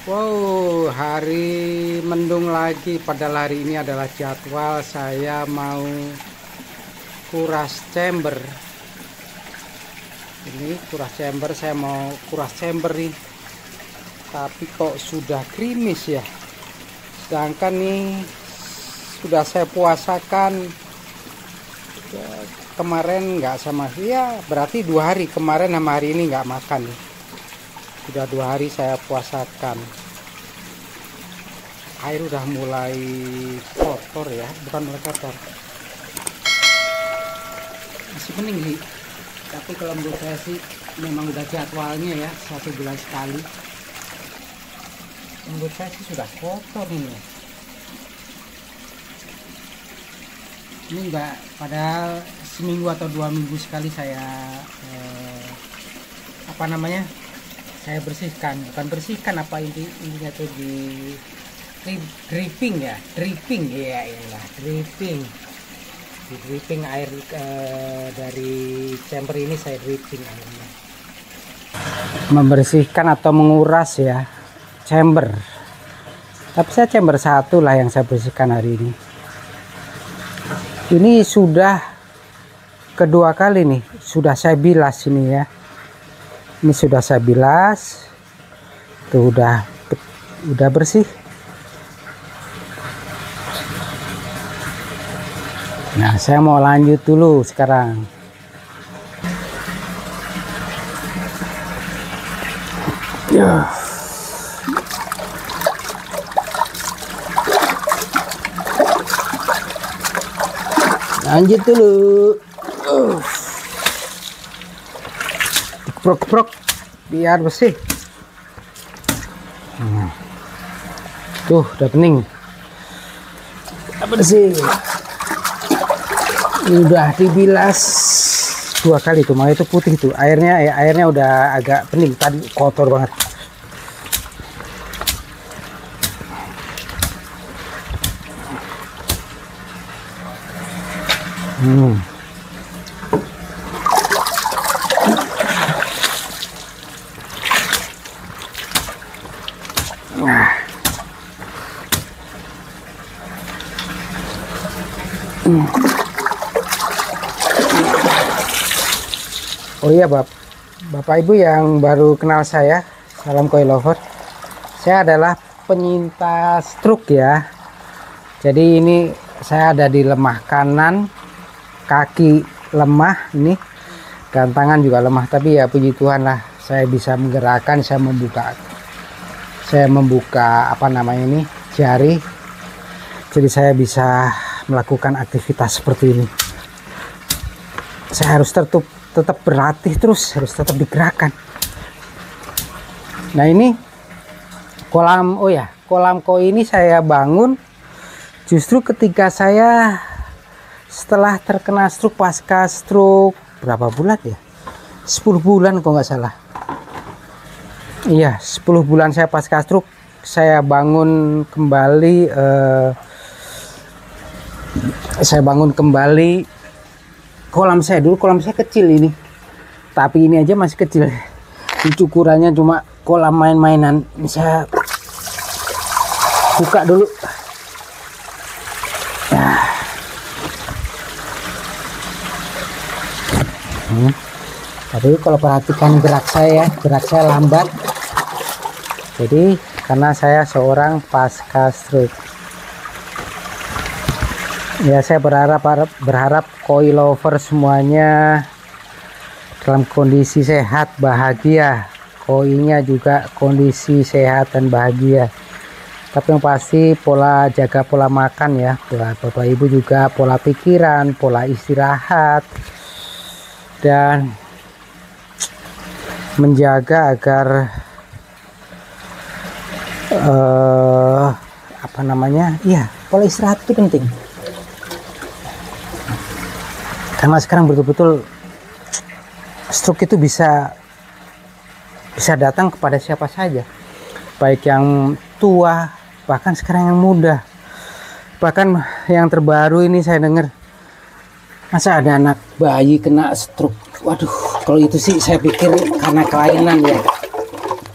Wow, hari mendung lagi. Padahal hari ini adalah jadwal saya mau kuras chamber. Ini kuras chamber, saya mau kuras chamber nih. Tapi kok sudah gerimis ya. Sedangkan nih sudah saya puasakan kemarin nggak sama ya, berarti 2 hari kemarin sama hari ini nggak makan nih. Sudah 2 hari saya puasakan. Air udah mulai kotor ya, bukan mulai kotor, masih bening sih. Tapi kalau menurut saya sih memang udah jadwalnya ya, 1 bulan sekali. Menurut saya sih sudah kotor ini. Ini enggak, padahal seminggu atau 2 minggu sekali saya saya bersihkan, bukan bersihkan, intinya tuh di dripping ya, dripping ya, dripping. Di dripping air dari chamber ini saya dripping airnya. Membersihkan atau menguras ya chamber. Tapi saya chamber 1 lah yang saya bersihkan hari ini. Ini sudah kedua kali nih, sudah saya bilas ini ya. Ini sudah saya bilas. Tuh udah bersih. Nah, saya mau lanjut dulu sekarang. Ya. Lanjut dulu. Keprok-keprok biar bersih. Tuh, udah bening. Udah bersih. Udah dibilas 2 kali tuh, makanya itu putih tuh airnya udah agak bening, tadi kotor banget. Oh iya, Bapak Ibu yang baru kenal saya, salam koi lover. Saya adalah penyintas stroke ya. Jadi ini saya ada di lemah kanan, kaki lemah ini, dan tangan juga lemah. Tapi ya puji Tuhan lah, saya bisa menggerakkan, saya membuka jari. Jadi saya bisa melakukan aktivitas seperti ini. Saya harus tetap berlatih terus, harus tetap digerakkan. Nah ini kolam koi ini saya bangun justru ketika saya setelah terkena stroke, pasca stroke berapa bulan ya, 10 bulan kok nggak salah. Iya, 10 bulan saya pasca stroke, saya bangun kembali kolam saya. Dulu kolam saya kecil ini, tapi ini aja masih kecil. Ukurannya cuma kolam main-mainan. Ini saya buka dulu. Tapi kalau perhatikan gerak saya lambat. Jadi karena saya seorang pasca stroke. Ya, saya berharap koi lover semuanya dalam kondisi sehat, bahagia. Koinya juga kondisi sehat dan bahagia. Tapi yang pasti jaga pola makan ya. Bapak Ibu juga pola pikiran, pola istirahat, dan menjaga agar pola istirahat itu penting. Karena sekarang betul-betul stroke itu bisa datang kepada siapa saja, baik yang tua, bahkan sekarang yang muda. Bahkan yang terbaru ini saya dengar, masa ada anak bayi kena stroke. Waduh, kalau itu sih saya pikir karena kelainan ya.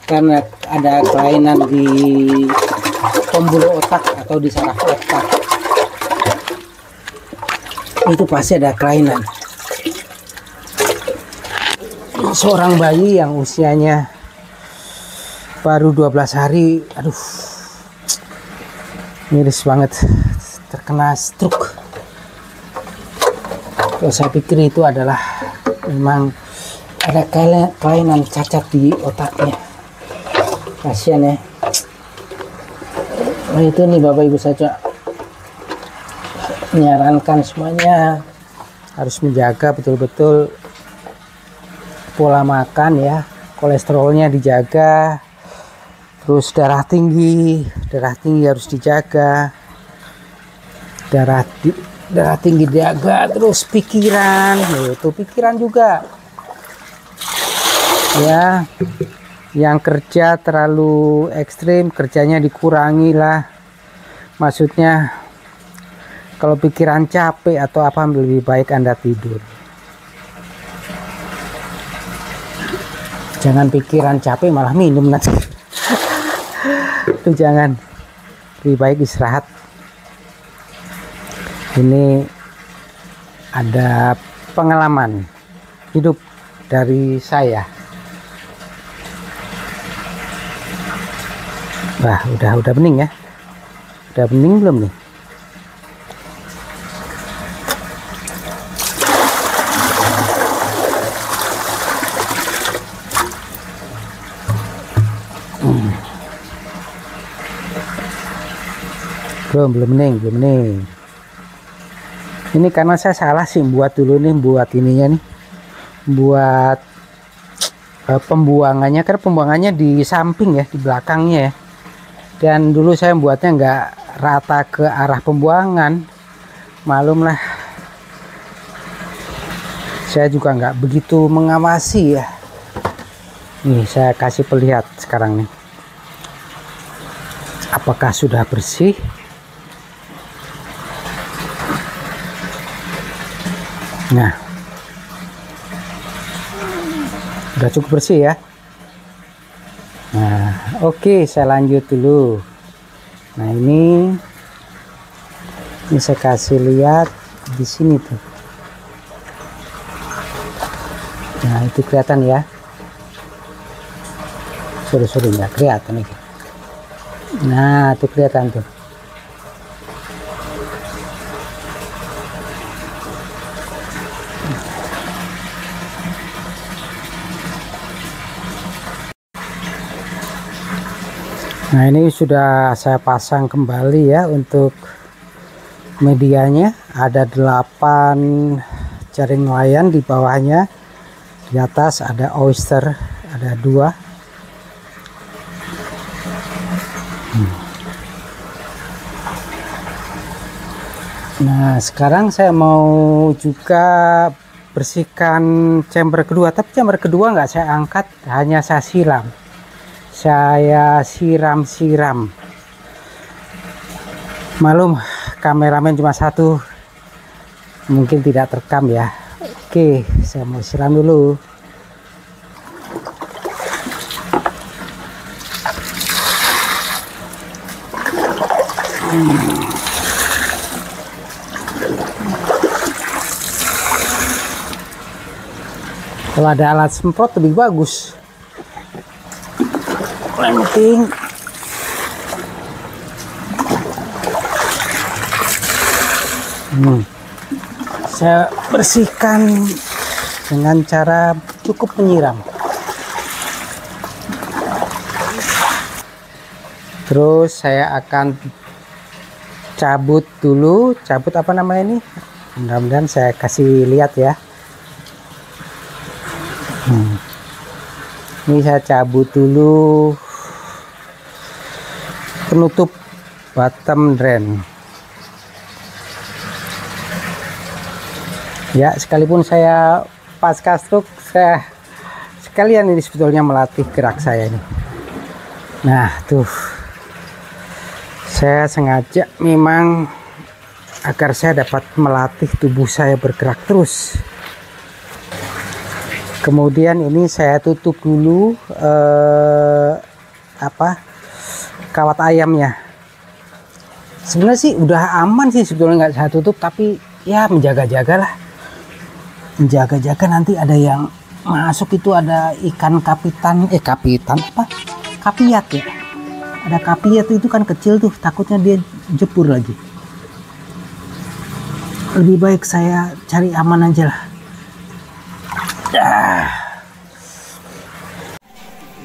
karena ada kelainan di pembuluh otak atau di saraf otak. Itu pasti ada kelainan. Seorang bayi yang usianya baru 12 hari, aduh, miris banget, terkena stroke. Kalau saya pikir itu adalah memang ada kelainan cacat di otaknya. Kasihan ya. Nah itu nih Bapak Ibu, saja menyarankan semuanya harus menjaga betul-betul pola makan ya, kolesterolnya dijaga, terus darah tinggi harus dijaga, darah tinggi dijaga, terus pikiran, itu pikiran juga ya, yang kerja terlalu ekstrim kerjanya dikurangi lah, maksudnya kalau pikiran capek atau apa lebih baik Anda tidur. Jangan pikiran capek malah minum nanti. Itu jangan, lebih baik istirahat. Ini ada pengalaman hidup dari saya. Wah, udah bening ya. Udah bening belum nih? Belum bening. Ini karena saya salah sih buat dulu nih, buat ininya nih, buat pembuangannya, karena pembuangannya di samping ya, di belakangnya ya. Dan dulu saya buatnya nggak rata ke arah pembuangan, malum lah. Saya juga nggak begitu mengawasi ya. Nih saya kasih perlihat sekarang nih, apakah sudah bersih. Nah, udah cukup bersih ya. Nah, oke, saya lanjut dulu. Nah, ini saya kasih lihat di sini tuh. Nah, itu kelihatan ya. Sorry nggak kelihatan nih. Nah, itu kelihatan tuh. Nah, ini sudah saya pasang kembali ya untuk medianya. Ada 8 jaring nelayan di bawahnya, di atas ada oyster, ada 2. Nah, sekarang saya mau juga bersihkan chamber kedua, tapi chamber kedua nggak saya angkat, hanya saya siram. Saya siram. Malum kameramen cuma satu, mungkin tidak terekam ya. Oke, saya mau siram dulu. Kalau ada alat semprot lebih bagus. Yang penting saya bersihkan dengan cara cukup menyiram. Terus saya akan cabut dulu, cabut apa namanya ini, mudah-mudahan saya kasih lihat ya. Ini saya cabut dulu penutup bottom drain ya, sekalipun saya pasca stroke, saya sekalian ini sebetulnya melatih gerak saya ini. Nah tuh, saya sengaja memang agar saya dapat melatih tubuh saya bergerak terus. Kemudian ini saya tutup dulu kawat ayamnya. Sebenarnya sih udah aman sih sebetulnya, nggak saya tutup, tapi ya menjaga-jaga lah. Menjaga-jaga nanti ada yang masuk. Itu ada ikan kapitan kapiat ya. Ada kapiat itu kan kecil tuh, takutnya dia jebur lagi. Lebih baik saya cari aman aja lah.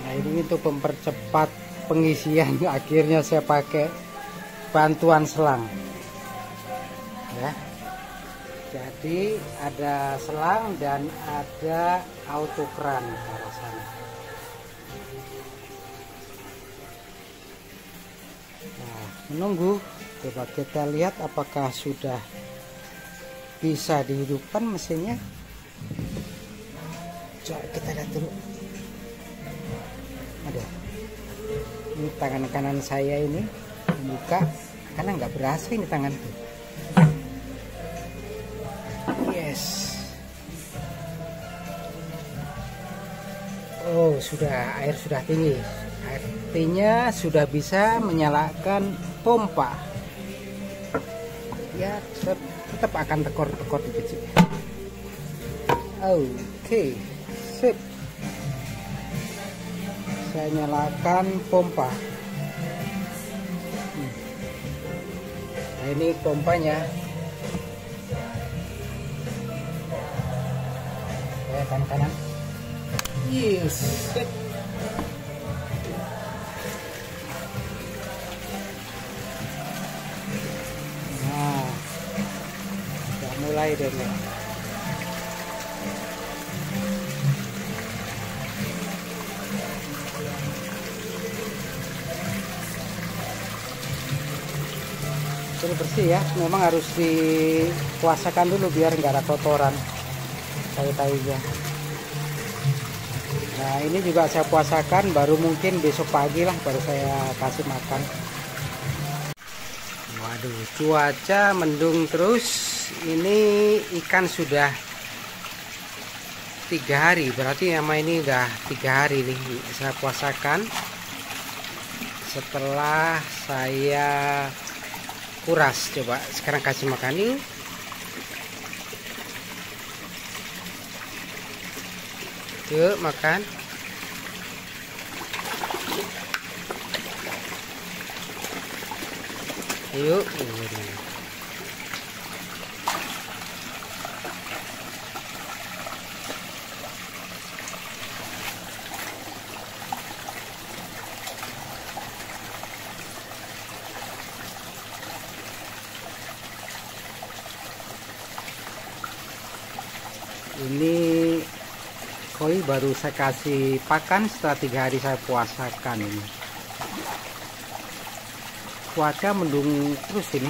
Nah, ini untuk mempercepat pengisian, akhirnya saya pakai bantuan selang ya. Jadi ada selang dan ada autokran ke arah sana. Nah, menunggu, coba kita lihat apakah sudah bisa dihidupkan mesinnya. Coba kita lihat dulu. Ada ini tangan kanan saya ini buka karena nggak berasa ini tanganku. Yes. Oh, sudah, air sudah tinggi. Artinya sudah bisa menyalakan pompa. Ya, tetap akan tekor-tekor dikit. Oke, sip. Saya nyalakan pompa. Nah, ini pompanya. Kanan. Yes. Nah, sudah mulai deh nih. Ini bersih ya, memang harus dikuasakan dulu biar nggak ada kotoran tai-tainya. Nah, ini juga saya puasakan, baru mungkin besok pagi lah baru saya kasih makan. Waduh, cuaca mendung terus. Ini ikan sudah 3 hari, berarti sama ini udah 3 hari nih saya puasakan. Setelah saya kuras, coba sekarang kasih makan yuk. Yuk makan. Yuk. Ini koi baru saya kasih pakan setelah 3 hari saya puasakan ini. Cuaca mendung terus ini.